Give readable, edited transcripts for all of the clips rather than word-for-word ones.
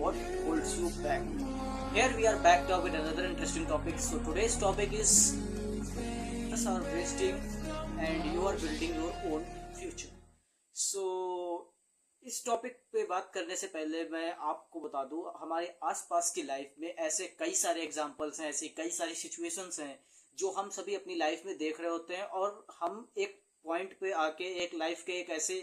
what holds you back. Here we are back now with another interesting topic. So today's topic is others are wasting and you are building your own future. So इस topic पे बात करने से पहले मैं आपको बता दूं, हमारे आसपास की लाइफ में ऐसे कई सारे एग्जांपल्स हैं, ऐसी कई सारी सिचुएशंस हैं जो हम सभी अपनी लाइफ में देख रहे होते हैं और हम एक पॉइंट पे आके, एक लाइफ के एक ऐसे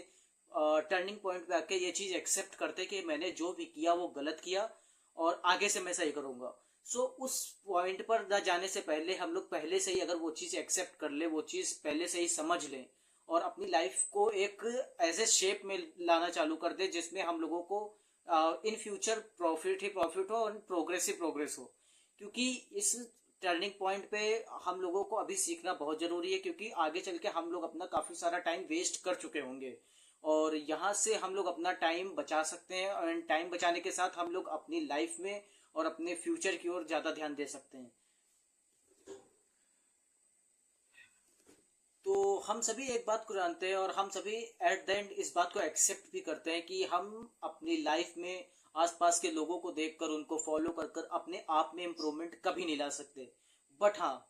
टर्निंग पॉइंट पे आके ये चीज़ एक्सेप्ट करते कि मैंने जो भी किया वो गलत किया और आगे से मैं सही करूँगा. सो उस पॉइंट पर न जाने से पहले हम लोग पहले से ही अगर वो चीज़ एक्सेप्ट कर ले, वो चीज़ पहले से ही समझ लें और अपनी लाइफ को एक ऐसे शेप में लाना चालू कर दे जिसमें हम लोगों को in future profit he profit हो और प्रोग्रेस ही प्रोग्रेस हो. क्योंकि इस टर्निंग पॉइंट पे हम लोगों को अभी सीखना बहुत ज़रूरी है, क्योंकि आगे चल के हम लोग अपना काफ़ी सारा टाइम वेस्ट कर चुके होंगे और यहाँ से हम लोग अपना टाइम बचा सकते हैं और टाइम बचाने के साथ हम लोग अपनी लाइफ में और अपने फ्यूचर की ओर ज़्यादा ध्यान दे सकते हैं. तो हम सभी एक बात को जानते हैं और हम सभी एट द एंड इस बात को एक्सेप्ट भी करते हैं कि हम अपनी लाइफ में आसपास के लोगों को देखकर, उनको फॉलो कर कर अपने आप में इम्प्रूवमेंट कभी नहीं ला सकते. बट हाँ,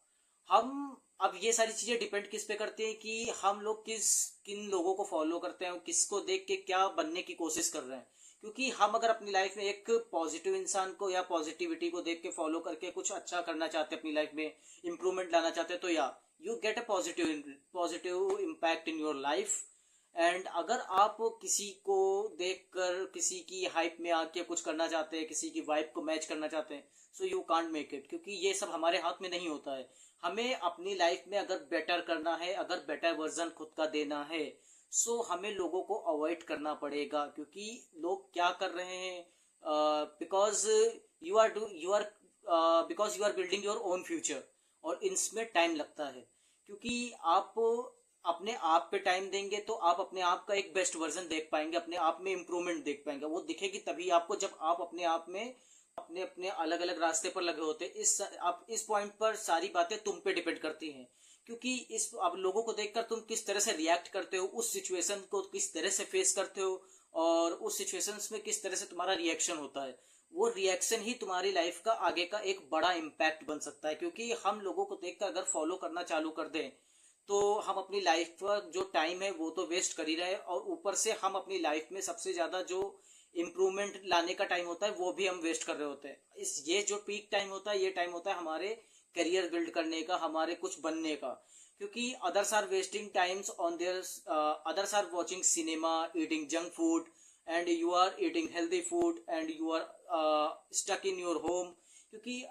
हम अब ये सारी चीज़ें डिपेंड किस पे करती हैं कि हम लोग किन लोगों को फॉलो करते हैं, किसको देख के क्या बनने की कोशिश कर रहे हैं. क्योंकि हम अगर अपनी लाइफ में एक पॉजिटिव इंसान को या पॉजिटिविटी को देख के फॉलो करके कुछ अच्छा करना चाहते हैं, अपनी लाइफ में इम्प्रूवमेंट लाना चाहते हैं, तो या you get a positive impact in your life. And अगर आप किसी को देखकर किसी की हाइप में आके कुछ करना चाहते हैं, किसी की वाइब को मैच करना चाहते हैं, so you can't make it. क्योंकि ये सब हमारे हाथ में नहीं होता है. हमें अपनी लाइफ में अगर बेटर करना है, अगर बेटर वर्जन खुद का देना है, सो हमें लोगों को अवॉइड करना पड़ेगा. क्योंकि लोग क्या कर रहे हैं, because because you are building your own future और इसमें टाइम लगता है. क्योंकि आप अपने आप पे टाइम देंगे तो आप अपने आप का एक बेस्ट वर्जन देख पाएंगे, अपने आप में इम्प्रूवमेंट देख पाएंगे. वो दिखेगी तभी आपको जब आप अपने आप में अपने अपने अलग अलग रास्ते पर लगे होते हैं. इस पॉइंट पर सारी बातें तुम पे डिपेंड करती हैं. क्योंकि अब लोगों को देखकर तुम किस तरह से रिएक्ट करते हो, उस सिचुएशन को किस तरह से फेस करते हो और उस सिचुएशंस में किस तरह से तुम्हारा रिएक्शन होता है, वो रिएक्शन ही तुम्हारी लाइफ का आगे का एक बड़ा इम्पैक्ट बन सकता है. क्योंकि हम लोगों को देखकर अगर फॉलो करना चालू कर दें तो हम अपनी लाइफ पर जो टाइम है वो तो वेस्ट कर ही रहे हैं और ऊपर से हम अपनी लाइफ में सबसे ज़्यादा जो इम्प्रूवमेंट लाने का टाइम होता है वो भी हम वेस्ट कर रहे होते हैं. ये जो पीक टाइम होता है, ये टाइम होता है हमारे करियर बिल्ड करने का, हमारे कुछ बनने का. क्योंकि others are wasting times on their, others are watching cinema, eating junk food and you are eating healthy food and you are stuck in your home. क्योंकि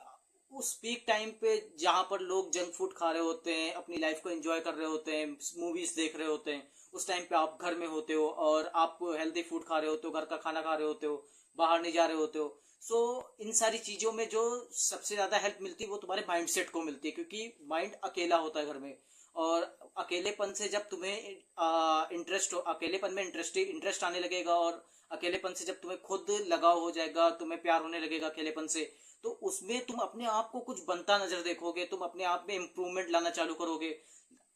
उस पीक टाइम पे जहाँ पर लोग जंक फूड खा रहे होते हैं, अपनी लाइफ को एंजॉय कर रहे होते हैं, मूवीज देख रहे होते हैं, उस टाइम पे आप घर में होते हो और आप हेल्दी फूड खा रहे होते हो, घर का खाना खा रहे होते हो, बाहर नहीं जा रहे होते हो. सो इन सारी चीज़ों में जो सबसे ज़्यादा हेल्प मिलती है वो तुम्हारे माइंड सेट को मिलती है. क्योंकि माइंड अकेला होता है घर में और अकेलेपन से जब तुम्हें इंटरेस्ट हो, अकेलेपन में इंटरेस्ट आने लगेगा और अकेलेपन से जब तुम्हें खुद लगाव हो जाएगा, तुम्हें प्यार होने लगेगा अकेलेपन से, तो उसमें तुम अपने आप को कुछ बनता नजर देखोगे, तुम अपने आप में इम्प्रूवमेंट लाना चालू करोगे.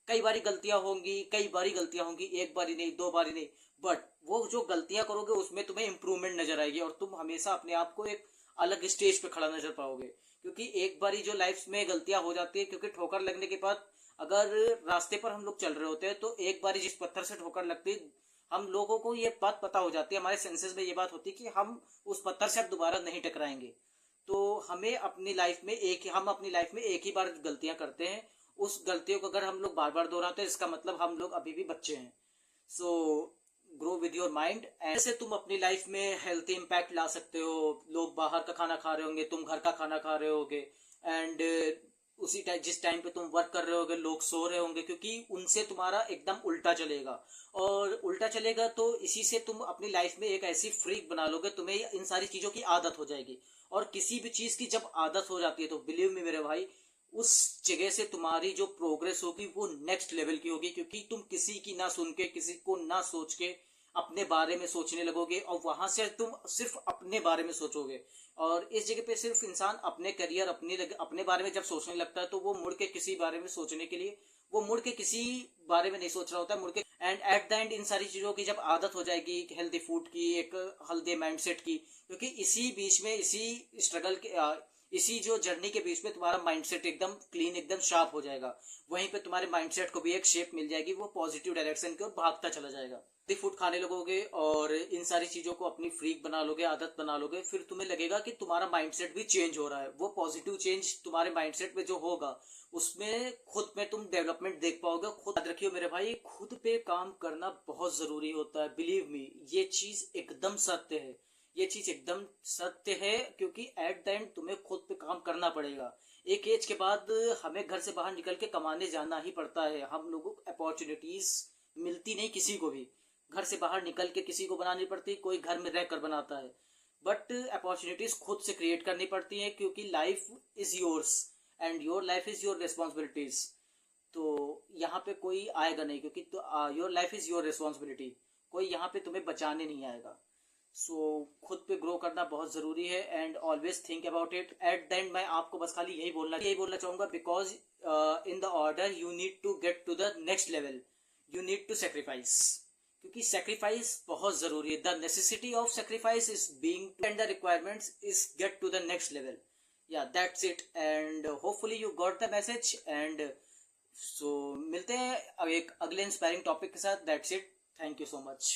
कई बारी गलतियां होंगी, एक बारी नहीं, दो बारी नहीं, बट वो जो गलतियां करोगे उसमें तुम्हें इम्प्रूवमेंट नजर आएगी और तुम हमेशा अपने आप को एक अलग स्टेज पे खड़ा नजर पाओगे. क्योंकि एक बारी जो लाइफ में गलतियां हो जाती है, क्योंकि ठोकर लगने के बाद अगर रास्ते पर हम लोग चल रहे होते हैं तो एक बारी जिस पत्थर से ठोकर लगती है, हम लोगों को ये बात पता हो जाती है, हमारे सेंसेस में ये बात होती है कि हम उस पत्थर से अब दोबारा नहीं टकराएंगे. तो हमें अपनी लाइफ में हम अपनी लाइफ में एक ही बार गलतियां करते हैं. उस गलतियों को अगर हम लोग बार बार दोहराते हैं, इसका मतलब हम लोग अभी भी बच्चे हैं. सो ग्रो विद योर माइंड. ऐसे तुम अपनी लाइफ में हेल्थी इम्पैक्ट ला सकते हो. लोग बाहर का खाना खा रहे होंगे, तुम घर का खाना खा रहे होगे एंड उसी टाइम जिस टाइम पे तुम वर्क कर रहे होगे लोग सो रहे होंगे. क्योंकि उनसे तुम्हारा एकदम उल्टा चलेगा और उल्टा चलेगा तो इसी से तुम अपनी लाइफ में एक ऐसी फ्रीक बना लोगे, तुम्हें इन सारी चीज़ों की आदत हो जाएगी. और किसी भी चीज़ की जब आदत हो जाती है तो बिलीव मी मेरे भाई, उस जगह से तुम्हारी जो प्रोग्रेस होगी वो नेक्स्ट लेवल की होगी. क्योंकि तुम किसी की ना सुन के, किसी को ना सोच के अपने बारे में सोचने लगोगे और वहां से तुम सिर्फ अपने बारे में सोचोगे. और इस जगह पे सिर्फ इंसान अपने करियर, अपने बारे में जब सोचने लगता है तो वो मुड़ के किसी बारे में सोचने के लिए वो मुड़ के किसी बारे में नहीं सोच रहा होता है, मुड़ के। And eight the and in सारी चीजों की जब आदत हो जाएगी, हेल्दी फूड की, एक हेल्दी माइंडसेट की, क्योंकि इसी बीच में, इसी स्ट्रगल के इसी जो जर्नी के बीच में तुम्हारा माइंडसेट एकदम क्लीन, एकदम शार्प हो जाएगा। वहीं पे तुम्हारे माइंडसेट को भी एक शेप मिल जाएगी, वो पॉजिटिव डायरेक्शन की ओर भागता चला जाएगा। हेल्दी फूड खाने लगोगे और इन सारी चीजों को अपनी फ्रीक बना लोगे, आदत बना लोगे, फिर तुम्हें लगेगा कि तुम्हारा माइंडसेट भी चेंज हो रहा है। वो पॉजिटिव चेंज तुम्हारे माइंडसेट में जो होगा, उसमें खुद में तुम डेवलपमेंट देख पाओगे। खुद याद रखियो मेरे भाई, खुद पे काम करना बहुत जरूरी होता है। बिलीव मी, ये चीज एकदम सत्य है, ये चीज एकदम सत्य है, क्योंकि एट द एंड तुम्हें खुद पे काम करना पड़ेगा। एक एज के बाद हमें घर से बाहर निकल के कमाने जाना ही पड़ता है। हम लोगों को अपॉर्चुनिटीज मिलती नहीं, किसी को भी घर से बाहर निकल के किसी को बनानी पड़ती, कोई घर में रहकर बनाता है। बट अपॉर्चुनिटीज खुद से क्रिएट करनी पड़ती है, क्योंकि life is yours and your life is your responsibilities. तो यहाँ पे कोई आएगा नहीं, क्योंकि तो your life is your responsibility, कोई यहाँ पे तुम्हें बचाने नहीं आएगा। सो खुद पे ग्रो करना बहुत जरूरी है and always think about it. At the end मैं आपको बस खाली यही बोलना चाहूंगा, because in the order you need to get to the next level, you need to sacrifice, क्योंकि सेक्रीफाइस बहुत जरूरी है। The necessity of sacrifice is being and the requirements is get to the next level. Yeah that's it and hopefully you got the message. And so मिलते हैं अब एक अगले inspiring topic के साथ। That's it, thank you so much.